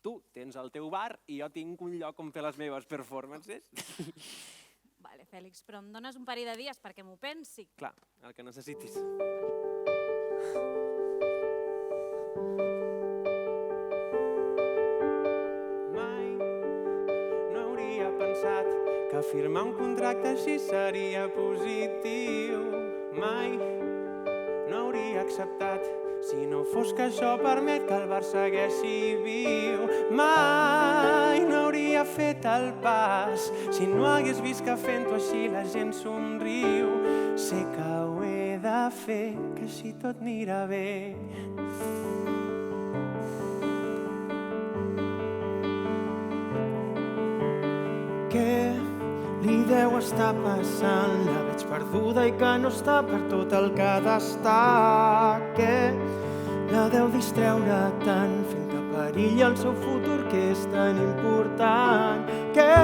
tu tens el teu bar i jo tinc un lloc on fer les meves performances. Vale, Fèlix, però em dones un parell de dies perquè m'ho pensi. Clar, el que necessitis. Mai no hauria pensat que firmar un contracte així seria positiu. Mai no hauria acceptat si no fos que això permet que el bar segueixi viu. Mai no hauria fet el pas si no hagués vist que fent-ho així la gent somriu. Sé que ho he de fer, que així tot anirà bé. Què li deu estar passant? La veig perduda i que no està per tot el que ha d'estar. Què la deu distreure tant, fent que perilli el seu futur, que és tan important? Què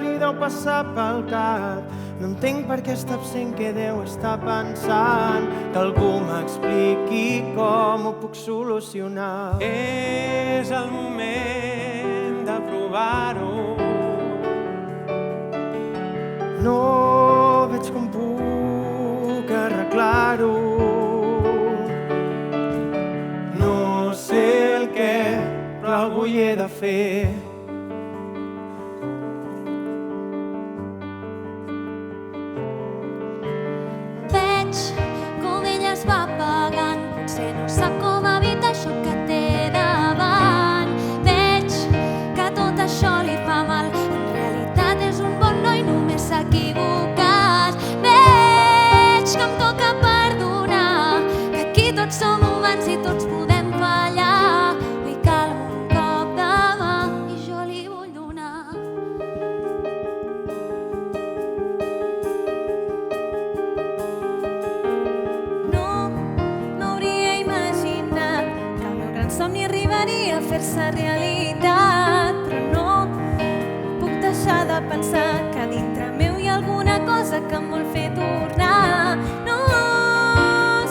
li deu passar pel cap? No entenc per què està absent, què deu estar pensant. Que algú m'expliqui com ho puc solucionar. És el moment de provar-ho. No veig com puc arreglar-ho. No sé el què, però algú hi he de fer. Veig com ella es va apagant, potser no sap com evitar això que té davant. Veig que tot això li fa mal, en realitat és un bon noi, només s'ha equivocat. Veig que em toca perdonar, que aquí tots som humans i tots podem fallar. Li cal un cop de mà i jo li vull donar. No m'hauria imaginat que el meu gran somni arribaria a fer-se realitat, però no puc deixar de pensar que dintre meu hi ha alguna cosa que em vol fer tornar. No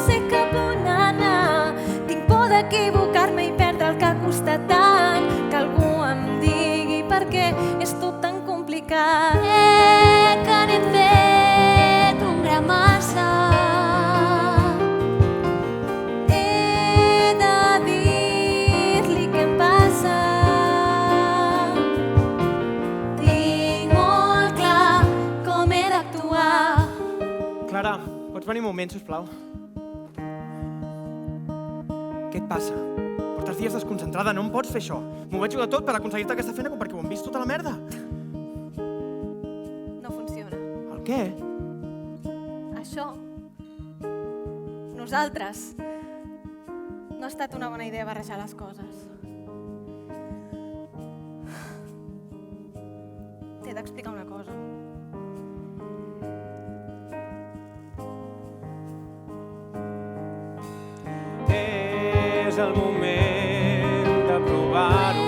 sé cap on anar, tinc por d'equivocar-me i perdre el que ha costat tant. Que algú em digui per què és tot tan complicat. Que n'he fet un gran massa. He de dir-li què em passa. Tinc molt clar com he d'actuar. Clara, pots venir un moment, sisplau? Què et passa? Portes dies desconcentrada, no em pots fer això. M'ho vaig jugar tot per aconseguir-te aquesta feina com perquè ho hem vist tota la merda. No funciona. El què? Això, nosaltres, no ha estat una bona idea barrejar les coses. T'he d'explicar una cosa. És el moment de provar-ho.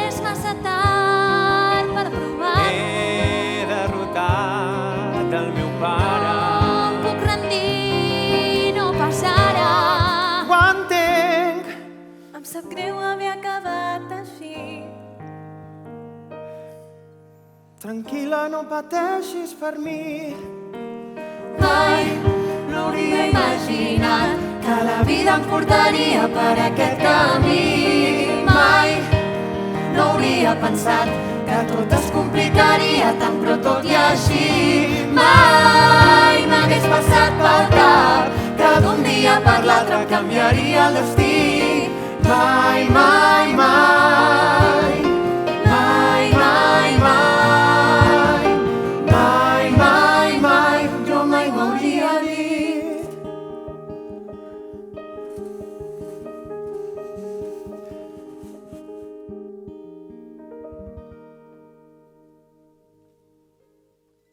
És massa tard per provar-ho. He derrotat el meu pare. No em puc rendir, no passarà. Ho entenc. Em sap greu haver acabat així. Tranquil·la, no pateixis per mi. Mai no hauria imaginat que la vida em portaria per aquest camí. Mai no hauria pensat que tot es complicaria tant, però tot i així mai m'hagués passat pel cap que d'un dia per l'altre canviaria el destí. Mai, mai